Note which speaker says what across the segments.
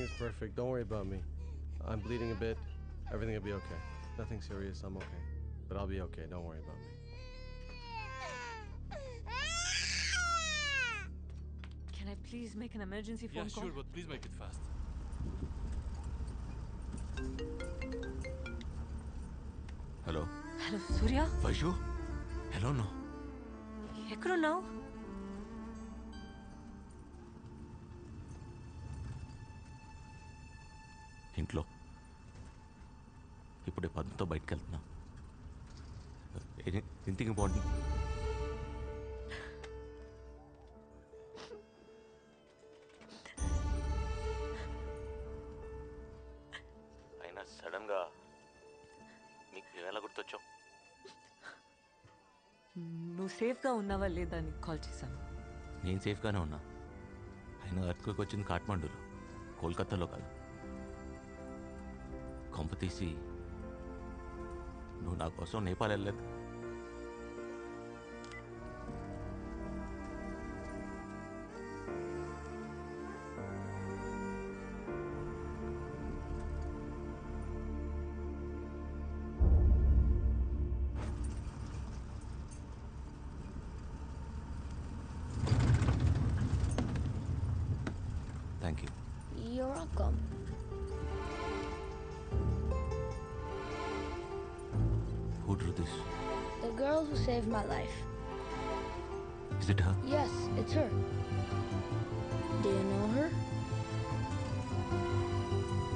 Speaker 1: Everything is perfect. Don't worry about me. I'm bleeding a bit. Everything will be okay. Nothing serious. I'm okay. But I'll be okay. Don't worry about me.
Speaker 2: Can I please make an emergency phone call?
Speaker 3: Yeah, sure, but please make it fast.
Speaker 4: Hello.
Speaker 2: Hello, Surya?
Speaker 4: Vaishu? Hello, no.
Speaker 2: ఎక్కడున్నావు?
Speaker 4: ఇంట్లో ఇప్పుడే పద్మతో బయటకు వెళ్తున్నా. Anything important? అయినా సడన్గా మీకు ఎలా గుర్తొచ్చావు?
Speaker 2: నువ్వు సేఫ్గా ఉన్నావా లేదా అని కాల్ చేశాను.
Speaker 4: నేను సేఫ్గానే ఉన్నా. అయినా ఎర్త్క్వేక్ వచ్చింది కాఠ్మండూలో, కోల్కతాలో కాదు. కొంప తీసి నువ్వు నా కోసం నేపాల్ వెళ్ళలేదు? Thank you.
Speaker 5: You're welcome.
Speaker 4: Who drew this?
Speaker 5: The girl who saved my life.
Speaker 4: Is it her?
Speaker 5: Yes, it's her. Do you know her?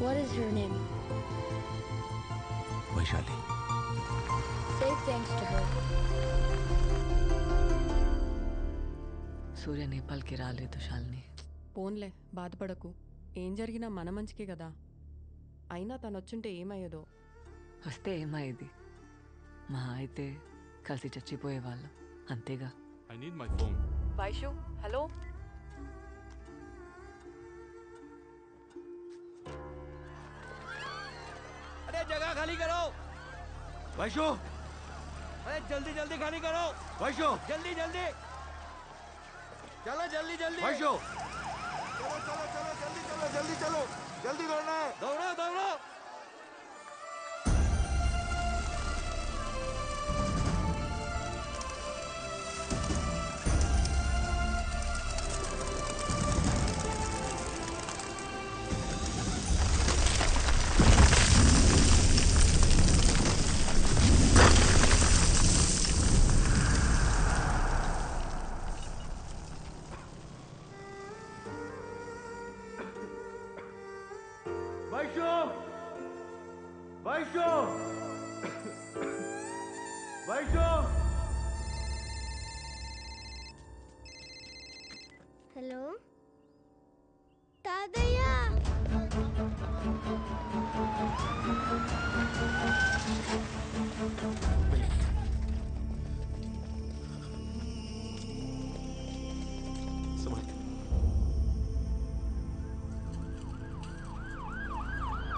Speaker 5: What is her name?
Speaker 4: Vaishali.
Speaker 5: Say thanks to her.
Speaker 2: సూర్య నేపాల్కి రాలేదు శాలిని.
Speaker 6: పోన్లే, బాధపడకు. ఏం జరిగినా మన మంచికే కదా. అయినా తను వచ్చుంటే ఏమయ్యేదో.
Speaker 2: వస్తే ఏమయ్యేది? మా అయితే కలిసి చచ్చిపోయేవాళ్ళం, అంతేగా.
Speaker 3: I need my phone.
Speaker 6: Vaishu, hello.
Speaker 7: अरे जगह खाली करो।
Speaker 4: వైషు!
Speaker 7: अरे जल्दी जल्दी खाली करो।
Speaker 4: వైషు!
Speaker 7: जल्दी जल्दी चलो, जल्दी जल्दी।
Speaker 4: వైషు!
Speaker 7: चलो चलो चलो, जल्दी चलो, जल्दी चलो, जल्दी दौड़ना है। दौड़ो दौड़ो।
Speaker 4: వైషు! వైషు! వైషు!
Speaker 5: Hello? తాతయ్య!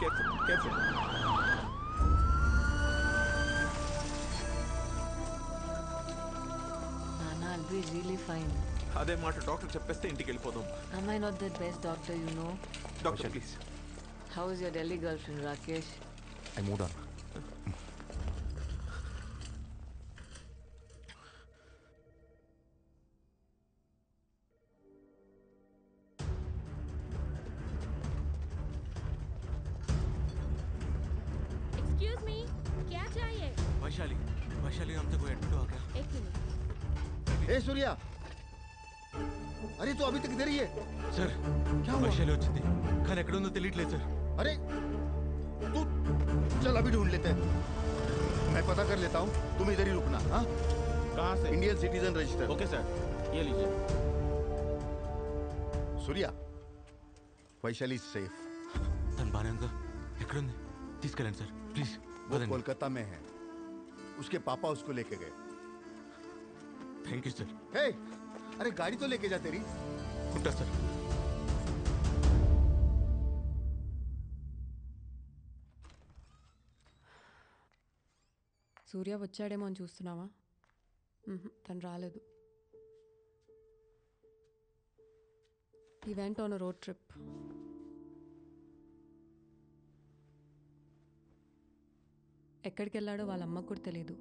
Speaker 4: Careful, careful.
Speaker 2: Nana, I'll be really fine.
Speaker 8: అదే మాట డాక్టర్ చెప్పేస్తే ఇంటికి వెళ్ళిపోదాం.
Speaker 2: Am I not the best doctor you know?
Speaker 8: Doctor please.
Speaker 2: How is your Delhi girlfriend, Rakesh?
Speaker 4: I moved on.
Speaker 5: Excuse me, क्या चाहिए?
Speaker 4: వైశాలి, వైశాలి हम तक एडमिट हो गया.
Speaker 5: एक मिनट.
Speaker 7: ए सूर्या, अरे तू अभी तक इधर ही है?
Speaker 4: సార్,
Speaker 7: क्या हुआ?
Speaker 4: వైశాలి వచ్చింది కానీ ఎక్కడ ఉందో తెలియట్లేదు సార్.
Speaker 7: अरे तू चल, अभी ढूंढ लेते हैं. मैं पता कर लेता हूँ, तुम इधर ही रुकना. हाँ,
Speaker 8: कहाँ से?
Speaker 7: Indian citizen register.
Speaker 8: Okay sir, ये लीजिए.
Speaker 7: सूर्या, वैशाली सेफ.
Speaker 4: తను బాగానే ఉందా? ఎక్కడుంది? తీసుకెళ్ళండి సార్ ప్లీజ్.
Speaker 7: वो कोलकाता में है. उसके पापा उसको लेके गए.
Speaker 4: Thank you sir.
Speaker 7: हे, अरे गाड़ी तो लेके जा तेरी.
Speaker 4: ఉంటా సార్.
Speaker 6: సూర్య వచ్చాడేమో అని చూస్తున్నావా? తను రాలేదు. He went on a road trip. ఎక్కడికి వెళ్ళాడో వాళ్ళ అమ్మకు కూడా తెలియదు.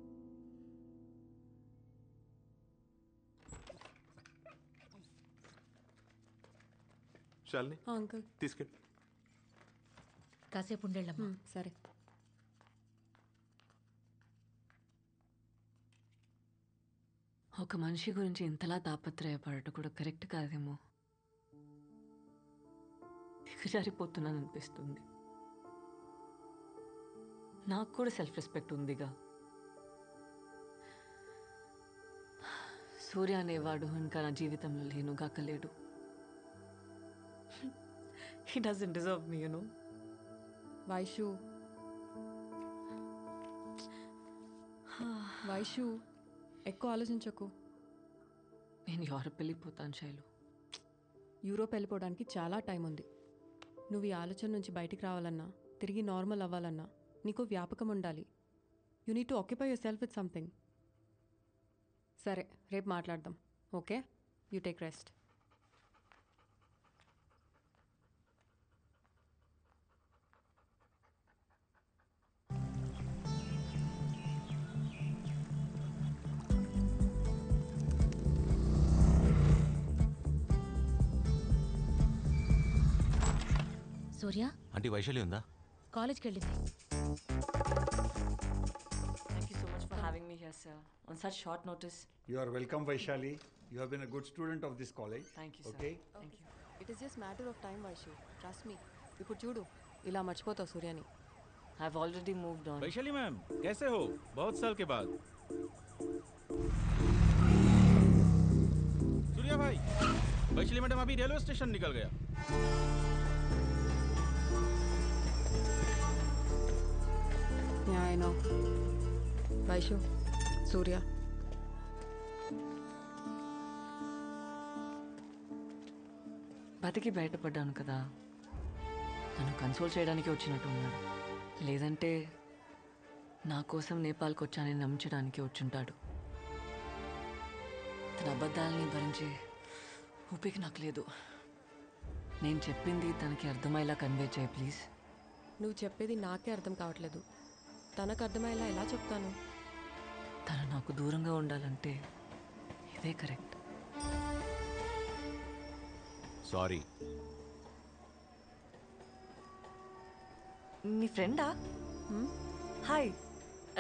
Speaker 8: శాలిని
Speaker 6: అంకుల్
Speaker 8: తీసుకెళ్ళి.
Speaker 5: కాసేపు ఉండేళ్ళమ్మా.
Speaker 6: సరే.
Speaker 2: ఒక మనిషి గురించి ఇంతలా తాపత్రయపడటం కూడా కరెక్ట్ కాదేమో. దిగజారిపోతున్నాను అనిపిస్తుంది. నాకు కూడా సెల్ఫ్ రెస్పెక్ట్ ఉందిగా. సూర్య అనేవాడు ఇంకా నా జీవితంలో లేనుగాకలేడు. He doesn't deserve me, you know.
Speaker 6: Vaishu, Vaishu ఎక్కువ ఆలోచించకు.
Speaker 2: నేను యూరోప్ వెళ్ళిపోతాను శైలు.
Speaker 6: యూరోప్ వెళ్ళిపోవడానికి చాలా టైం ఉంది. నువ్వు ఈ ఆలోచన నుంచి బయటికి రావాలన్నా, తిరిగి నార్మల్ అవ్వాలన్నా నీకు వ్యాపకం ఉండాలి. You need to occupy your self with something. సరే, రేపు మాట్లాడదాం. Okay, you take rest.
Speaker 5: Surya
Speaker 4: aunty Vaishali ఉందా?
Speaker 5: కాలేజ్కి వెళ్ళింది.
Speaker 2: Thank you so much for having me here, sir. On such short notice.
Speaker 9: You are welcome, Vaishali. You have been a good student of this college.
Speaker 2: Thank you, sir.
Speaker 9: Okay?
Speaker 2: Thank you.
Speaker 6: It is just matter of time Vaishu, trust me. ఇప్పుడు చూడు, ఇలా మర్చిపోతావు సూర్యని.
Speaker 2: I've already moved on.
Speaker 3: Vaishali ma'am कैसे हो? बहुत साल के बाद. सूर्या भाई, वैशाली मैडम अभी रेलवे स्टेशन निकल गया.
Speaker 6: Yeah, I know. వైషు, సూర్య.
Speaker 2: బతికి బయటపడ్డాను కదా, నన్ను కన్సోల్ చేయడానికి వచ్చినట్టు ఉన్నాడు. లేదంటే నా కోసం నేపాల్కి వచ్చానని నమ్మించడానికి వచ్చుంటాడు. తన అబద్ధాలని భరించే ఊపిక నాకు లేదు. నేను చెప్పింది తనకి అర్థమయ్యేలా కన్వే చేయి ప్లీజ్.
Speaker 6: నువ్వు చెప్పేది నాకే అర్థం కావట్లేదు. తనకు అర్థమయ్యేలా ఎలా చెప్తాను?
Speaker 2: తను నాకు దూరంగా ఉండాలంటే ఇదే కరెక్ట్.
Speaker 4: సారీ.
Speaker 2: నీ ఫ్రెండా? Hi,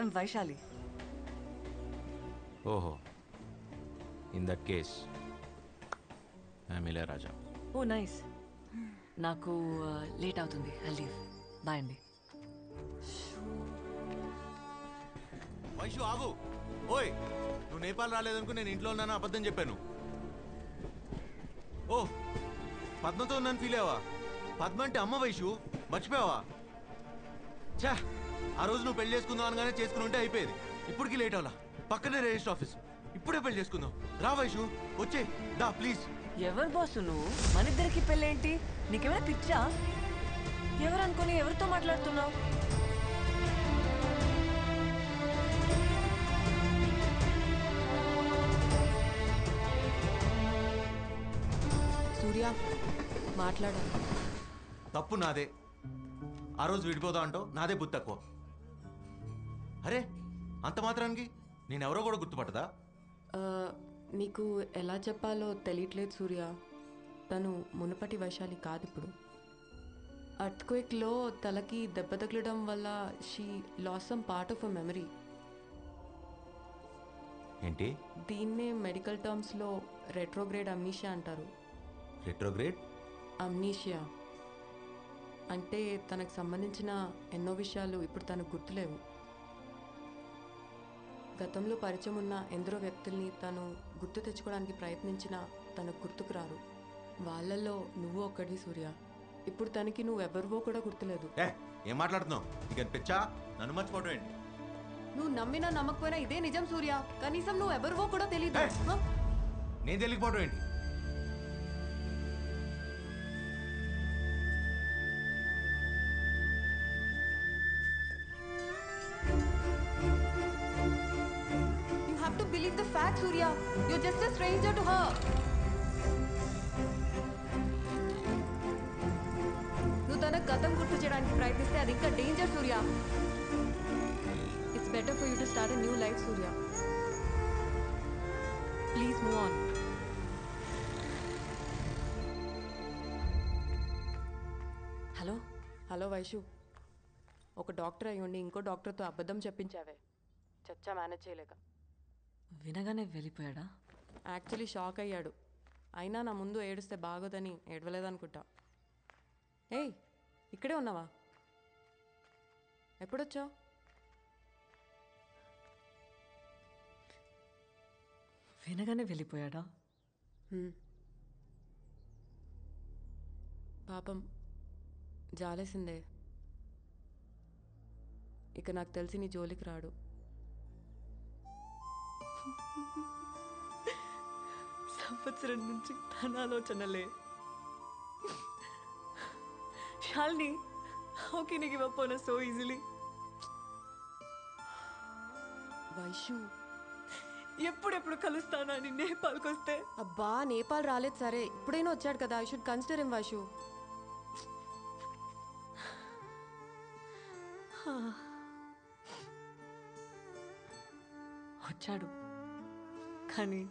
Speaker 2: I'm Vaishali.
Speaker 4: ఓహో, in that case I'm Ilaiyaraaja.
Speaker 2: Oh nice. నాకు లేట్ అవుతుంది, ఐ లీవ్. బాయ్ అండి.
Speaker 4: వైషు ఆగు. ఓయ్, నువ్వు నేపాల్ రాలేదనుకో నేను ఇంట్లో ఉన్నాను అబద్ధం చెప్పాను. ఓ, పద్మతో ఉన్నాను ఫీల్ అయ్యావా? పద్మ అంటే అమ్మ వైషు, మర్చిపోయావా? చా, ఆ రోజు నువ్వు పెళ్లి చేసుకుందాం అనగానే చేసుకుని ఉంటే అయిపోయేది. ఇప్పటికీ లేట్ అవ్వాలా? పక్కనే రిజిస్టర్ ఆఫీస్. ఇప్పుడే పెళ్లి చేసుకుందాం. రా వైషు, వచ్చే దా ప్లీజ్.
Speaker 2: ఎవరు బాసు నువ్వు? మన ఇద్దరికి పెళ్ళేంటి? నీకేమైనా పిచ్చా? ఎవరు అనుకుని ఎవరితో మాట్లాడుతున్నావు?
Speaker 6: సూర్య, మాట్లాడాలి.
Speaker 4: తప్పు నాదే. ఆ రోజు విడిపోదా అంటావు, నాదే బుద్ధి తక్కువ. అరే, అంత మాత్రానికి నేనెవరో కూడా గుర్తుపట్టదా?
Speaker 6: నీకు ఎలా చెప్పాలో తెలియట్లేదు సూర్య. తను మునుపటి వైశాలి కాదు ఇప్పుడు. అర్త్క్వేక్లో తలకి దెబ్బ తగలడం వల్ల she lost some part of a memory.
Speaker 4: ఏంటి?
Speaker 6: దీన్నే మెడికల్ టర్మ్స్లో రెట్రోగ్రేడ్ అమ్నీషియా అంటారు.
Speaker 4: రెట్రోగ్రేడ్
Speaker 6: అమ్నీషియా అంటే తనకు సంబంధించిన ఎన్నో విషయాలు ఇప్పుడు తనకు గుర్తులేవు. గతంలో పరిచయం ఉన్న ఎందరో వ్యక్తుల్ని తను గుర్తు తెచ్చుకోవడానికి ప్రయత్నించినా తనకు గుర్తుకు రారు. వాళ్ళల్లో నువ్వు ఒక్కడి సూర్య. ఇప్పుడు తనకి నువ్వెవరివో కూడా గుర్తులేదు.
Speaker 4: ఏం మాట్లాడుతున్నావు? ఇక పిచ్చా, నన్ను మర్చిపోవడం ఏంటి?
Speaker 6: నువ్వు నమ్మినా నమ్మకపోయినా ఇదే నిజం సూర్య. కనీసం నువ్వెవరివో కూడా తెలియదు.
Speaker 4: నేను తెలియకపోవడం ఏంటి?
Speaker 6: You have to believe the fact, Surya. You're just a stranger to her. నువ్వు తన గతం గుర్తు చేయడానికి ప్రయత్నిస్తే అది ఇంకా danger Surya. better for you to start a new life, Surya. Please move on.
Speaker 2: Hello
Speaker 6: hello Vaishu, ఒక డాక్టర్ అయి ఉండి ఇంకో డాక్టర్తో అబద్ధం చెప్పించావే. చచ్చా మేనేజ్ చేయలేక.
Speaker 2: వినగానే వెళ్ళిపోయాడా?
Speaker 6: యాక్చువల్లీ షాక్ అయ్యాడు. అయినా నా ముందు ఏడుస్తే బాగోదని ఏడవలేదనుకుంటా. ఏయ్, ఇక్కడే ఉన్నావా? ఎప్పుడొచ్చావు?
Speaker 2: వినగానే వెళ్ళిపోయాడా?
Speaker 6: పాపం జాలేసిందే. ఇక నాకు తెలిసి నీ జోలికి రాడు.
Speaker 2: సంవత్సరం నుంచి తన ఆలోచనలే. Shalini, how can you give up on us so easily?
Speaker 6: Vaishu,
Speaker 2: ఎప్పుడెప్పుడు కలుస్తానా అని నేపాల్కి వస్తే
Speaker 6: అబ్బా నేపాల్ రాలేదు సరే, ఇప్పుడైనా వచ్చాడు కదా. I should consider him Vaishu.
Speaker 2: వచ్చాడు, కానీ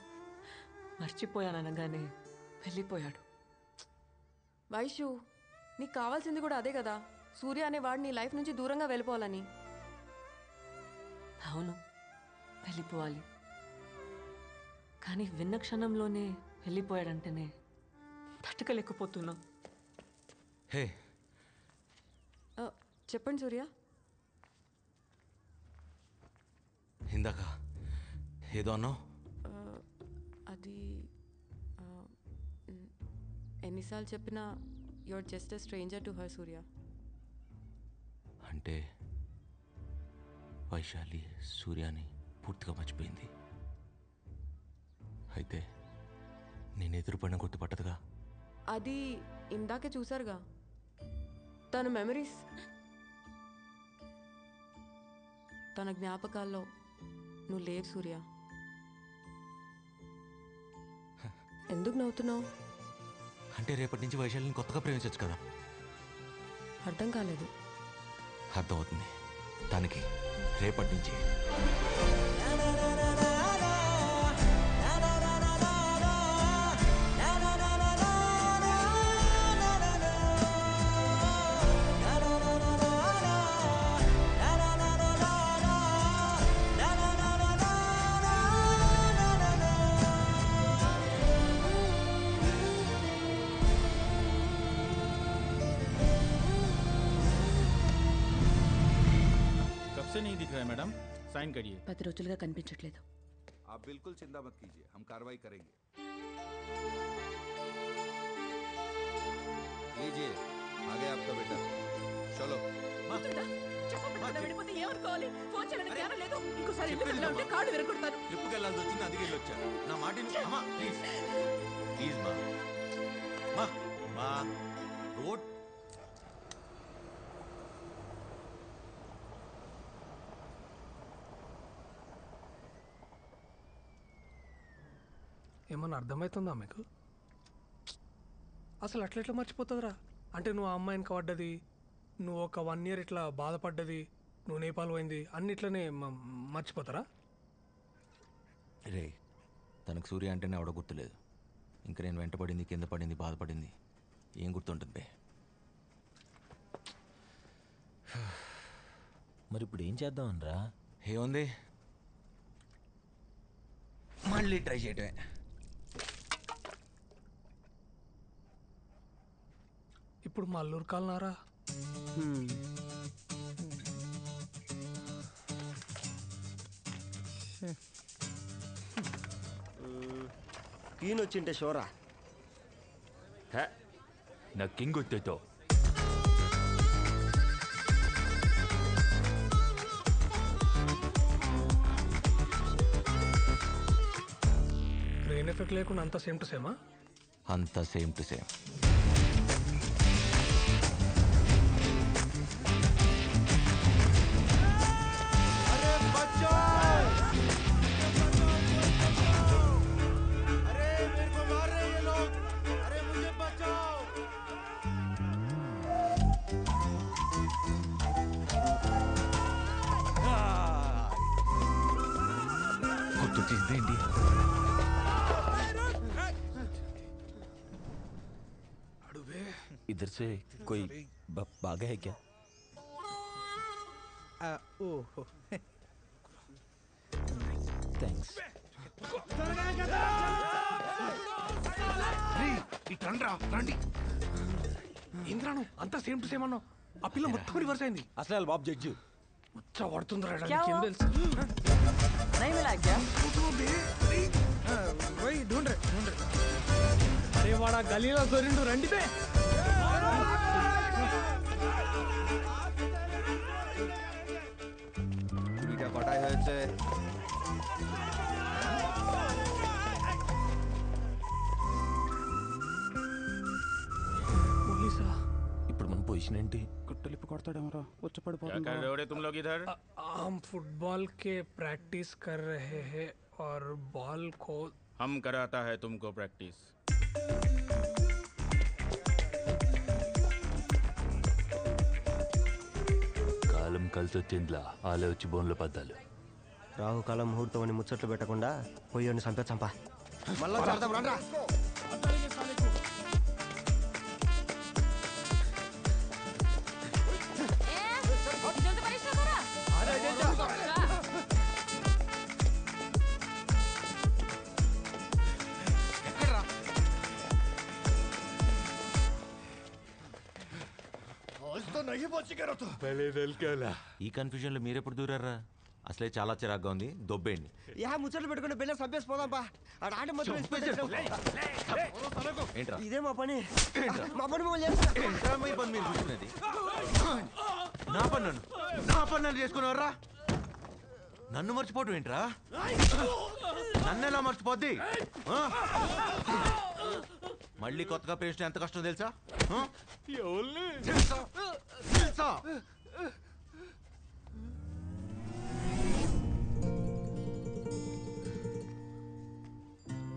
Speaker 2: మర్చిపోయాననగానే వెళ్ళిపోయాడు.
Speaker 6: వైషు, నీకు కావాల్సింది కూడా అదే కదా, సూర్య అనేవాడు నీ లైఫ్ నుంచి దూరంగా వెళ్ళిపోవాలని.
Speaker 2: అవును, వెళ్ళిపోవాలి. కానీ విన్న క్షణంలోనే వెళ్ళిపోయాడంటేనే తట్టుకోలేకపోతున్నా.
Speaker 4: హే,
Speaker 6: చెప్పండి సూర్య.
Speaker 4: ఇందాక ఏదో అన్నావు.
Speaker 6: అది ఎన్నిసార్లు చెప్పినా you're just a stranger to her Surya.
Speaker 4: అంటే వైశాలి సూర్యాని పూర్తిగా మర్చిపోయింది. అయితే నేను ఎదురుపడిన గుర్తుపట్టదుగా.
Speaker 6: అది ఇందాకే చూసారుగా, తన మెమరీస్, తన జ్ఞాపకాల్లో నువ్వు లేవు సూర్య. ఎందుకు నవ్వుతున్నావు?
Speaker 4: అంటే రేపటి నుంచి వైశాలిని కొత్తగా ప్రేమించవచ్చు కదా.
Speaker 6: అర్థం కాలేదు.
Speaker 4: అర్థమవుతుంది దానికి. రేపటి నుంచి
Speaker 3: नहीं दिख रहा है मैडम, साइन करिए.
Speaker 2: 10 రోజులుగా కనిపించట్లేదు.
Speaker 8: आप बिल्कुल चिंता मत कीजिए, हम कार्रवाई करेंगे. लीजिए, आ गया आपका बेटा. चलो. ట్రిప్కి వెళ్ళాల్సి వచ్చింది, అందుకే వచ్చా. నా మాట అమ్మా, ప్లీజ్ ప్లీజ్ మా మా రోడ్.
Speaker 10: ఏమన్నా అర్థమవుతుందా మీకు? అసలు అట్లా మర్చిపోతుందిరా? అంటే నువ్వు ఆ అమ్మాయిని పడ్డది, నువ్వు ఒక 1 year ఇట్లా బాధపడ్డది, నువ్వు నేపాల్ పోయింది, అన్నిట్లనే మర్చిపోతారా?
Speaker 4: రే, తనకు సూర్య అంటేనే ఆవిడ గుర్తులేదు. ఇంకా నేను వెంటపడింది, కింద పడింది, బాధపడింది ఏం గుర్తుంటుంది బే?
Speaker 11: మరి ఇప్పుడు ఏం చేద్దామనరా?
Speaker 4: ఏముంది, మళ్ళీ ట్రై చేయటమే.
Speaker 10: ఇప్పుడు మా అల్లూరు కాలనారా?
Speaker 11: ఈయన వచ్చింటే షోరా
Speaker 12: నా కింగ్ వచ్చేతో
Speaker 10: బ్రెయిన్ ఎఫెక్ట్ లేకుండా అంతా సేమ్ టు సేమా?
Speaker 4: అంతా సేమ్ టు సేమ్.
Speaker 12: వచ్చేసిందేంటి? इधर से कोई भागा है क्या? థ్యాంక్స్.
Speaker 10: రండి ఇంద్రాను అంతా సేమ్ టు సేమ్ అన్నావు. ఆ పిల్ల మొత్తం రివర్స్ అయింది.
Speaker 11: అసలు బాబు జడ్జి
Speaker 10: ముచ్చ పడుతుందిరా.
Speaker 2: क्या
Speaker 10: ఏం
Speaker 2: हुआ?
Speaker 10: తెలుసు?
Speaker 2: नहीं मिला क्या?
Speaker 10: ढूंढ रहे. అరే వాడా గలీలో దొరిండు. రండి బే.
Speaker 8: চুরিটা কটায় হয়েছে?
Speaker 10: పోలీసా?
Speaker 12: ఇప్పుడు మన పొజిషన్ ఏంటి?
Speaker 3: గుట్టలిప్పి కొడతాడేమరా వచ్చి
Speaker 13: क्या कर रहे हो रे तुम लोग इधर?
Speaker 10: हम फुटबॉल के प्रैक्टिस कर रहे हैं और बॉल को
Speaker 13: हम कराता है तुमको प्रैक्टिस.
Speaker 12: కాలం కలిసి వచ్చిందిలా ఆలే వచ్చి బోన్లో పద్దాలు.
Speaker 11: రాహుకాలం ముహూర్తం అని ముచ్చట్లు పెట్టకుండా పోయి చంపా మళ్ళా చేద్దాం రండ్రా.
Speaker 8: ఈ కన్ఫ్యూజన్ లో మీరెప్పుడు దూరారా? అసలే చాలా చిరాగ్గా ఉంది, దొబ్బేయండి.
Speaker 11: ముచ్చట్లు పెట్టుకుని బిల్ల సంపేసి పోదాంపా.
Speaker 8: ఏంట్రా
Speaker 11: ఇదే మా పని. మా పని
Speaker 8: ఏంట్రా మీ పని మీరు చూసుకునేది? నా పని నన్ను చేసుకునేవర్రా? నన్ను మర్చిపోవటం ఏంట్రా? నన్ను ఎలా మర్చిపోద్ది? మళ్ళీ కొత్తగా ప్రేమించడం ఎంత కష్టం తెలుసా? తెలుసా?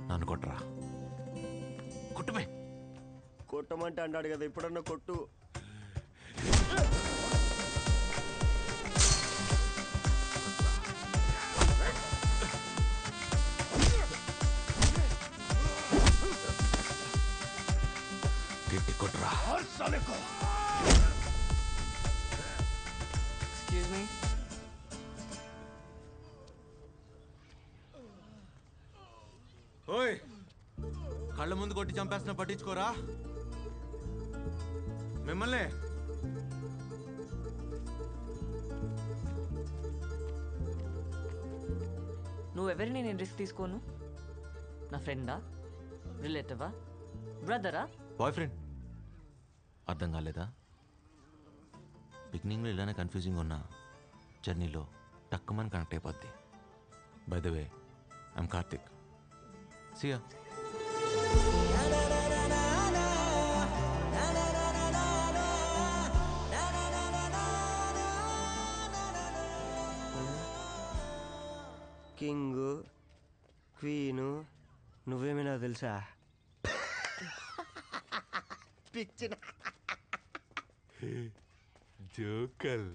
Speaker 8: నన్ను కొట్టరా? కొట్టుమే.
Speaker 11: కొట్టమంటే అన్నాడు కదా, ఇప్పుడన్నా కొట్టు.
Speaker 8: గట్టి కొట్టరా.
Speaker 2: Excuse me.
Speaker 8: ఓయ్, కళ్ళ ముందు కొట్టి చంపేస్తున్నా పట్టించుకోరా? మిమ్మల్ని
Speaker 2: నువ్వెవరిని నేను రిస్క్ తీసుకోను? నా ఫ్రెండా, రిలేటివా, బ్రదరా?
Speaker 8: Boy friend. అర్థం కాలేదా? బిగినింగ్లో ఇలానే కన్ఫ్యూజింగ్ ఉన్నా జర్నీలో టక్కుమని కనెక్ట్ అయిపోద్ది. By the way, I'm Karthik. See ya.
Speaker 11: King, queen, నువ్వేమైనా తెలుసా? పిచ్చిన
Speaker 12: జోకల్.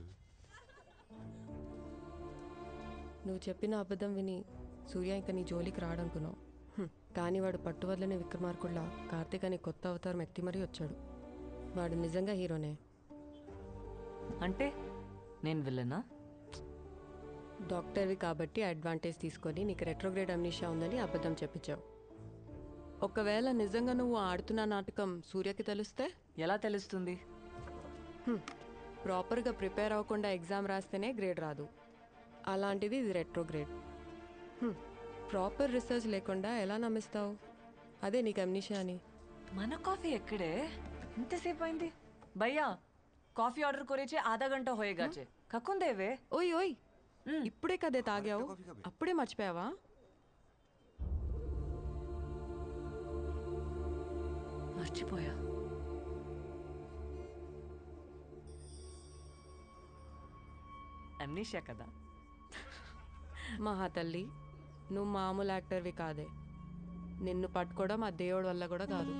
Speaker 6: నువ్వు చెప్పిన అబద్ధం విని సూర్య ఇంకా నీ జోలికి రాడనుకున్నావు. కానీ వాడు పట్టువదలని విక్రమార్కుల్లా కార్తీక్ అనే కొత్త అవతారం ఎత్తి మరీ వచ్చాడు. వాడు నిజంగా హీరోనే.
Speaker 2: అంటే నేను విల్లనా?
Speaker 6: డాక్టర్వి కాబట్టి అడ్వాంటేజ్ తీసుకొని నీకు రెట్రోగ్రేడ్ అమ్నీషియా ఉందని అబద్ధం చెప్పించావు. ఒకవేళ నిజంగా నువ్వు ఆడుతున్న నాటకం సూర్యకి తెలిస్తే?
Speaker 2: ఎలా తెలుస్తుంది?
Speaker 6: ప్రాపర్గా ప్రిపేర్ అవ్వకుండా ఎగ్జామ్ రాస్తేనే గ్రేడ్ రాదు. అలాంటిది ఇది రెట్రోగ్రేడ్. ప్రాపర్ రీసెర్చ్ లేకుండా ఎలా నమ్మిస్తావు? అదే నీకు అమ్నీషియా అని.
Speaker 2: మన కాఫీ ఎక్కడే? ఇంతసేపు అయింది. భయ్యా కాఫీ ఆర్డర్ కొరేచే ఆధా గంట హోయేగాచే. కక్కుందేవే.
Speaker 6: ఓయ్ ఓయ్, ఇప్పుడే కదే తాగావు, అప్పుడే మర్చిపోయావా?
Speaker 2: మర్చిపోయా. అమ్నీషియా కదా.
Speaker 6: మహా తల్లి, నువ్వు మామూలు యాక్టర్వి కాదే. నిన్ను పట్టుకోవడం ఆ దేవుడి వల్ల కూడా కాదు.